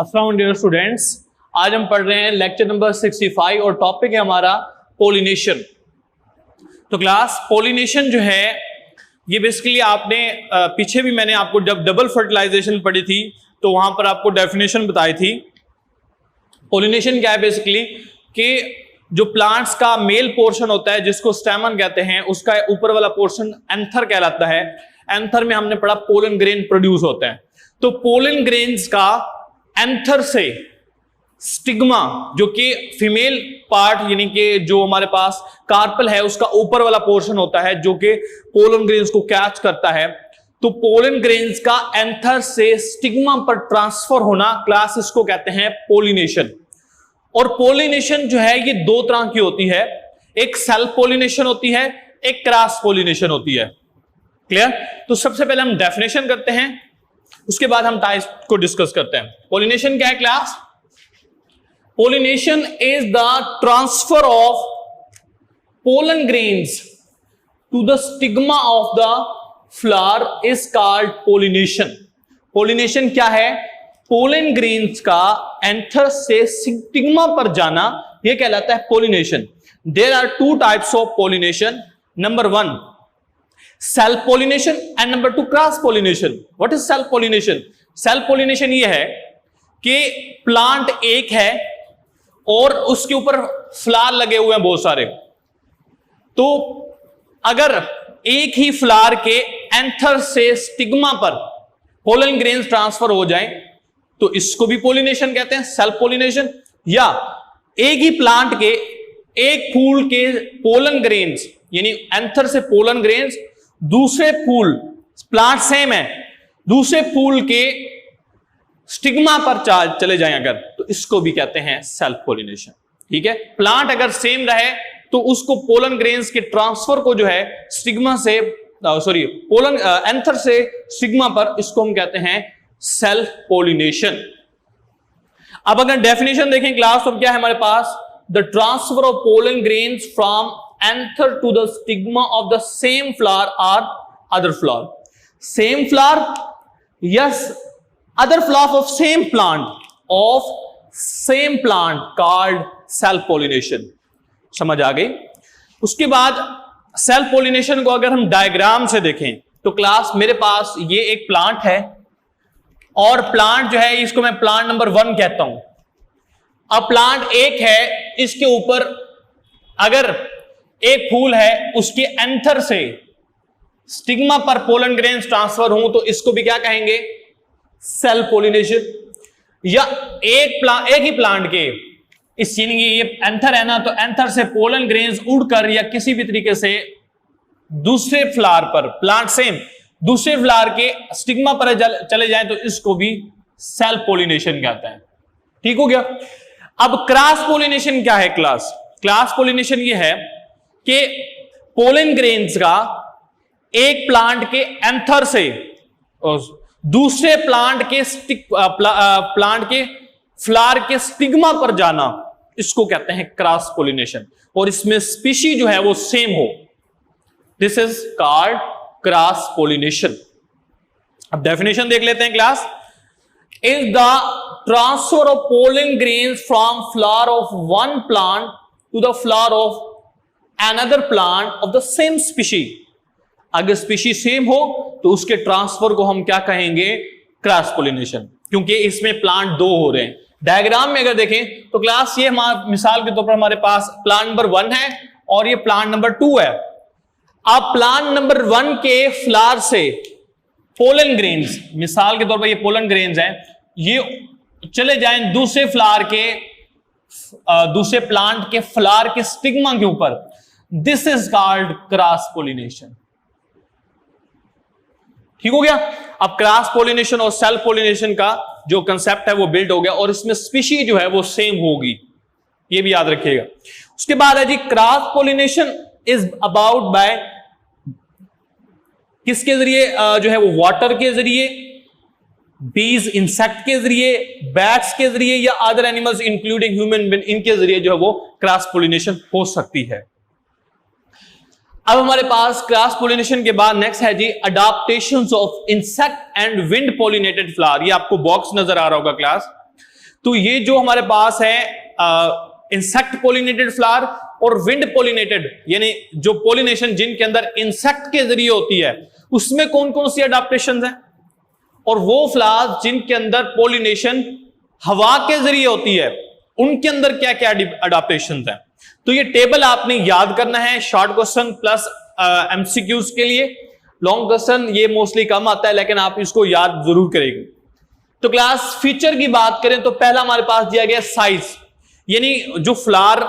अस्सलाम dear students, आज हम पढ़ रहे हैं लेक्चर नंबर 65 और टॉपिक है हमारा पोलिनेशन। तो क्लास पोलिनेशन जो है ये बेसिकली आपने पीछे भी मैंने आपको जब डबल फर्टिलाइजेशन पढ़ी थी तो वहां पर आपको डेफिनेशन बताई थी। पोलिनेशन क्या है बेसिकली कि जो प्लांट्स का मेल पोर्शन होता है जिसको स्टेमन कहते हैं, उसका ऊपर वाला पोर्शन एंथर कहलाता है। एंथर में हमने पढ़ा पोलन ग्रेन प्रोड्यूस होता है। तो पोलन ग्रेन्स का एंथर से स्टिग्मा जो कि फीमेल पार्ट यानी कि जो हमारे पास कार्पल है उसका ऊपर वाला पोर्शन होता है जो कि पोलन ग्रेन्स को कैच करता है। तो पोलन ग्रेन्स का एंथर से स्टिग्मा पर ट्रांसफर होना क्लास इसको कहते हैं पोलिनेशन। और पोलिनेशन जो है ये दो तरह की होती है, एक सेल्फ पोलिनेशन होती है, एक क्रॉस पोलिनेशन होती है। क्लियर? तो सबसे पहले हम डेफिनेशन करते हैं, उसके बाद हम टाइप्स को डिस्कस करते हैं। पोलिनेशन क्या है class? Pollination is the transfer of pollen grains to the stigma of the flower is called pollination. Pollination क्या है? पोलन ग्रेन्स का एंथर से स्टिग्मा पर जाना, यह कहलाता है pollination. There are two types of pollination, number 1 self pollination and number 2 cross pollination. What is self pollination? Self pollination ये है कि प्लांट एक है और उसके ऊपर फ्लावर लगे हुए हैं बहुत सारे। तो अगर एक ही फ्लावर के एंथर से स्टिग्मा पर पोलन ग्रेन्स ट्रांसफर हो जाएं तो इसको भी पोलिनेशन कहते हैं, सेल्फ पोलिनेशन। या एक ही प्लांट के एक फूल के पोलन ग्रेन्स यानी एंथर से पोलन ग्रेन्स दूसरे फूल, प्लांट सेम है, दूसरे फूल के स्टिग्मा पर चले जाएं अगर, तो इसको भी कहते हैं सेल्फ पोलिनेशन। ठीक है? प्लांट अगर सेम रहे तो उसको पोलन ग्रेन्स के ट्रांसफर को जो है स्टिग्मा से पोलन एंथर से स्टिग्मा पर, इसको हम कहते हैं सेल्फ पोलिनेशन। अब अगर डेफिनेशन देखें क्लास तो क्या है हमारे पास? The transfer of pollen grains from anther to the stigma of the same flower or other flower. Same flower, yes, other flower of same plant called self pollination. समझ आ गई? उसके बाद सेल्फ पोलिनेशन को अगर हम डायग्राम से देखें तो क्लास मेरे पास ये एक प्लांट है और प्लांट जो है इसको मैं प्लांट नंबर 1 कहता हूं। अब प्लांट एक है, इसके ऊपर अगर एक फूल है उसके एंथर से स्टिग्मा पर पोलन ग्रेन्स ट्रांसफर हो तो इसको भी क्या कहेंगे? Self pollination. या एक ही प्लांट के इस ये एंथर है ना, तो एंथर से पोलन ग्रेन्स उड़कर या किसी भी तरीके से दूसरे फ्लावर पर, प्लांट सेम, दूसरे फ्लावर के स्टिग्मा पर चले जाएं तो इसको भी सेल्फ पोलिनेशन कहते हैं। ठीक हो गया? अब क्रॉस पोलिनेशन क्या है क्लास? क्लास पोलिनेशन ये है कि पोलन ग्रेन्स का एक प्लांट के एंथर से दूसरे प्लांट के फ्लावर के स्टिग्मा पर जाना, इसको कहते हैं क्रॉस पोलिनेशन। और इसमें स्पीशी जो है वो सेम हो, this is called cross pollination. अब डेफिनेशन देख लेते हैं class. Is the transfer of pollen grains from flower of one plant to the flower of another plant of the same species. अगर स्पीशी सेम हो तो उसके transfer को हम क्या कहेंगे? क्रॉस पोलिनेशन, क्योंकि इसमें प्लांट दो हो रहे हैं। डायग्राम में अगर देखें तो क्लास ये मिसाल के तौर पर हमारे पास प्लांट नंबर 1 है और ये प्लांट नंबर 2 है। अब प्लांट नंबर 1 के फ्लावर से पोलन ग्रेन्स, मिसाल के तौर पर ये पोलन ग्रेन्स हैं, ये चले जाएं दूसरे फ्लावर के दूसरे प्लांट के फ्लावर के स्टिग्मा के ऊपर, this is called cross pollination. ठीक हो गया? अब क्रॉस पोलिनेशन और सेल्फ पोलिनेशन का जो कंसेप्ट है वो बिल्ड हो गया और इसमें स्पीशी जो है वो सेम होगी, ये भी याद रखिएगा। उसके बाद है जी cross pollination is about by किसके जरिए? जो है वो वाटर के जरिए, बीज इंसेक्ट के जरिए, बैट्स के जरिए या other animals including human being, इनके जरिए जो है वो क्रॉस पोलिनेशन हो सकती है। अब हमारे पास क्रॉस पोलिनेशन के बाद नेक्स्ट है जी adaptations of insect and wind pollinated flower. ये आपको बॉक्स नजर आ रहा होगा क्लास। तो ये जो हमारे पास है इंसेक्ट पोलिनेटेड फ्लावर और विंड पोलिनेटेड, यानी जो पोलिनेशन जिनके अंदर इंसेक्ट के जरिए होती है, उसमें कौन कौन सी अडाप्टेशन है, और वो फ्लावर्स जिनके अंदर पोलिनेशन हवा के जरिए होती है, उनके अंदर क्या क्या अडाप्टेशन है। तो ये टेबल आपने याद करना है, शॉर्ट क्वेश्चन प्लस एमसीक्यूज के लिए। लॉन्ग क्वेश्चन ये मोस्टली कम आता है, लेकिन आप इसको याद जरूर करेंगे। तो क्लास फीचर की बात करें तो पहला हमारे पास दिया गया साइज, यानी जो फ्लावर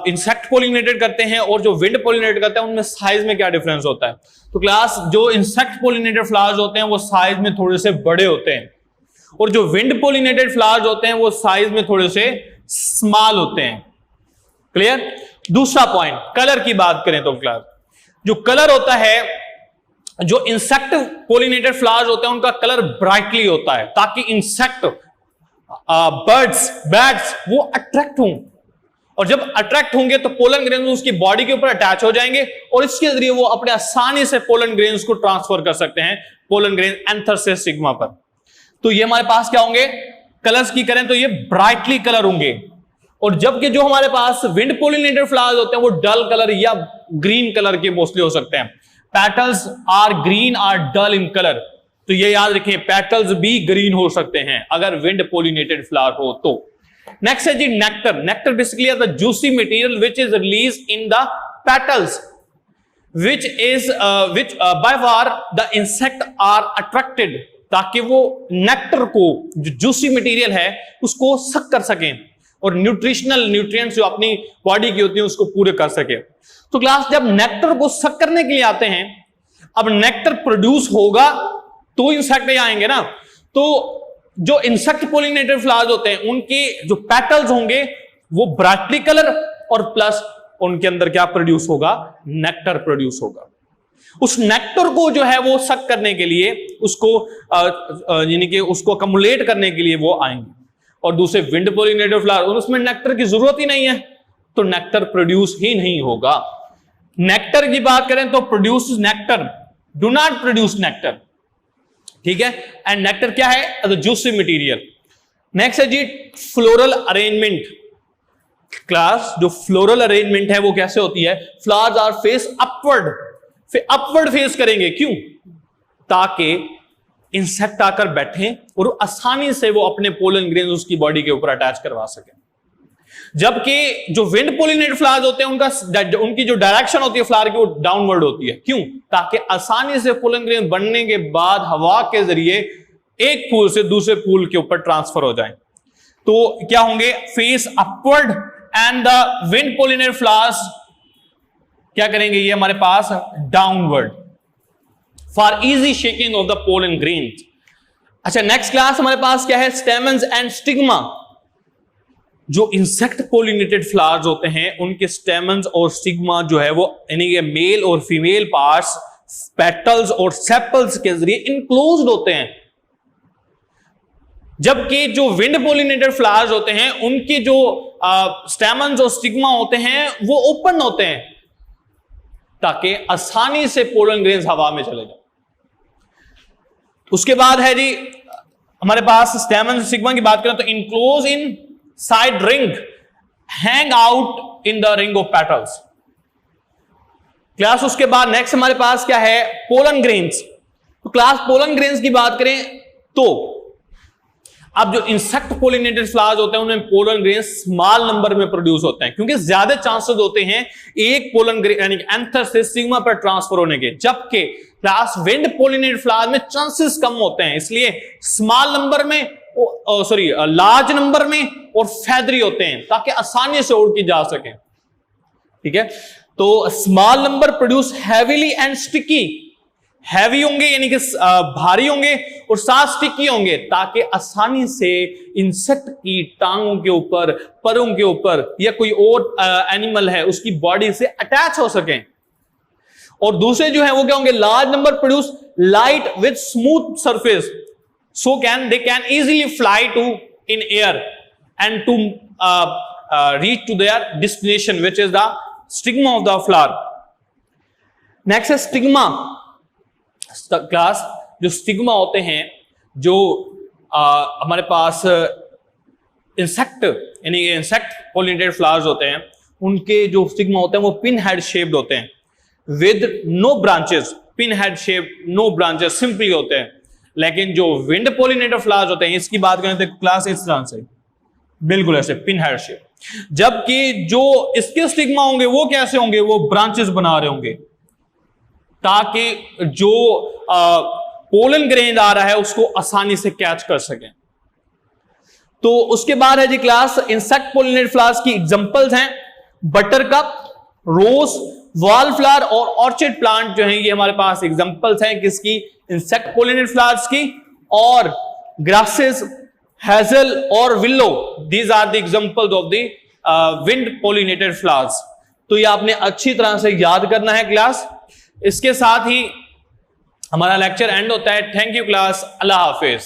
इंसेक्ट पोलिनेटेड करते हैं और जो विंड पोलिनेटेड करते हैं उनमें साइज में क्या डिफरेंस होता है। तो क्लास जो इंसेक्ट पोलिनेटेड फ्लावर्स होते हैं वो साइज में थोड़े से बड़े होते हैं, और जो विंड पोलिनेटेड फ्लावर्स होते हैं वो साइज में थोड़े से स्मॉल होते हैं। क्लियर। दूसरा पॉइंट, कलर की बात करें तो क्लास जो कलर होता है, जो इंसेक्ट पोलिनेटेड फ्लावर्स होते हैं उनका कलर ब्राइटली होता है, ताकि इंसेक्ट बर्ड्स बैट्स वो अट्रैक्ट हों, और जब अट्रैक्ट होंगे तो पोलन ग्रेन्स उसकी बॉडी के ऊपर अटैच हो जाएंगे, और इसके जरिए वो अपने आसानी से पोलन ग्रेन्स को ट्रांसफर कर सकते हैं पोलन ग्रेन एंथर से सिग्मा पर। तो ये हमारे पास क्या होंगे, कलर्स की करें तो ये ब्राइटली कलर होंगे, और जबकि जो हमारे पास विंड पोलिनेटेड फ्लावर्स होते हैं वो डल कलर या ग्रीन कलर के मोस्टली हो सकते हैं। Petals are green are dull in colour, तो ये याद रखें पेटल्स भी ग्रीन हो सकते हैं अगर विंड पोलिनेटेड फ्लावर हो तो। नेक्स्ट है जी nectar. Nectar basically the juicy material which is release in the petals which by far the insect are attracted, ताकि वो नेक्टर को जो जूसी मटेरियल है उसको सक कर सकें और न्यूट्रिशनल न्यूट्रिएंट्स जो अपनी बॉडी की होती है उसको पूरे कर सके। तो क्लास जब नेक्टर को सक करने के लिए आते हैं, अब नेक्टर प्रोड्यूस होगा तो इंसेक्ट यहाँ आएंगे ना, तो जो इंसेक्ट पोलिनेटेड फ्लावर्स होते हैं उनके जो पेटल्स होंगे वो ब्राइटली कलर, और प्लस उनके अंदर क्या प्रोड्यूस होगा, नेक्टर प्रोड्यूस होगा। उस नेक्टर को जो है वो सक करने के लिए उसको यानी कि उसको अकमुलेट करने के लिए वो आएंगे, और दूसरे विंड पोलिनेटेड फ्लावर उसमें नेक्टर की जरूरत ही नहीं है, तो नेक्टर प्रोड्यूस ही नहीं होगा। नेक्टर की बात करें तो produce nectar, do not produce nectar, ठीक है। एंड नेक्टर क्या है, जूसी मटेरियल। नेक्स्ट है जी फ्लोरल अरेंजमेंट। क्लास जो फ्लोरल अरेंजमेंट है वो कैसे होती है, flowers are face upward, upward face करेंगे, क्यों, ताकि इंसेक्ट आकर बैठे और आसानी से वो अपने पोलन ग्रेन्स उसकी बॉडी के ऊपर अटैच करवा सके। जबकि जो विंड पोलिनेटेड फ्लावर्स होते हैं उनकी जो डायरेक्शन होती है फ्लावर की वो डाउनवर्ड होती है, क्यों, ताकि आसानी से पोलन ग्रेन बनने के बाद हवा के जरिए एक फूल से दूसरे फूल के ऊपर ट्रांसफर हो जाए। तो क्या होंगे, face upward, and the wind pollinated flowers क्या करेंगे, ये हमारे पास downward for easy shaking of the pollen grain. अच्छा नेक्स्ट क्लास हमारे पास क्या है, स्टेमन्स एंड स्टिग्मा। जो इंसेक्ट पोलिनेटेड फ्लावर्स होते हैं उनके स्टेमन्स और स्टिग्मा जो है वो यानी कि मेल और फीमेल पार्ट्स पेटल्स और सेपल्स के जरिए इनक्लोज्ड होते हैं, जबकि जो विंड पोलिनेटेड फ्लावर्स होते हैं उनके जो स्टेमन्स और स्टिग्मा होते हैं वो ओपन होते हैं, ताकि आसानी से पोलन ग्रेन्स हवा में चले जाए। उसके बाद है जी हमारे पास स्टेमन्स स्टिग्मा की बात करें तो enclose in side ring, hang out in the ring of petals. Class उसके बाद नेक्स्ट हमारे पास क्या है, पोलन ग्रेन्स। तो क्लास पोलन ग्रेन्स की बात करें तो अब जो इंसेक्ट पोलिनेटेड फ्लावर्स होते हैं उनमें पोलन ग्रेन स्मॉल नंबर में प्रोड्यूस होते हैं, क्योंकि ज्यादा चांसेस होते हैं एक पोलन ग्रेन यानी एंथर से सिग्मा पर ट्रांसफर होने के, जबकि क्लास विंड पोलिनेटेड फ्लावर में चांसेस कम होते हैं, इसलिए स्मॉल नंबर में लार्ज नंबर में और फैदरी होते हैं ताकि आसानी से उड़ की जा सके, ठीक है। तो small number produce heavily and sticky, heavy होंगे यानी कि भारी होंगे और साथ स्टिकी होंगे, ताकि आसानी से इंसेक्ट की टांगों के ऊपर, परों के ऊपर या कोई और एनिमल है उसकी बॉडी से अटैच हो सके। और दूसरे जो है वो क्या होंगे, large number produce light with smooth surface, so they can easily fly to in air and to reach to their destination, which is the stigma of the flower. Next is stigma class. जो stigma होते हैं जो हमारे पास insect यानी insect pollinated flowers होते हैं, उनके जो स्टिग्मा होते हैं वो पिन हेड शेप्ड होते हैं with no branches, pin head shape, no branches, simply होते हैं। लेकिन जो विंड पोलिनेटेड फ्लावर्स होते हैं, इसकी बात करें तो क्लास इस तरह से, बिल्कुल ऐसे पिन हेड शेप, जबकि जो इसके स्टिग्मा होंगे वो कैसे होंगे, वो ब्रांचेस बना रहे होंगे ताकि जो पोलन ग्रेन आ रहा है उसको आसानी से कैच कर सकें। तो उसके बाद है जी क्लास इंसेक्ट पोलिनेटेड फ्लावर्स की एग्जांपल्स हैं बटरकप, रोज, वॉल फ्लावर और ऑर्चिड प्लांट जो है ये हमारे पास एग्जांपल्स हैं किसकी, इंसेक्ट पोलिनेटेड फ्लावर्स की। और ग्रासेस, हेजल और willow, these are the examples of the wind pollinated flowers. तो ये आपने अच्छी तरह से याद करना है क्लास। इसके साथ ही हमारा लेक्चर एंड होता है। Thank you class, Allah Hafiz.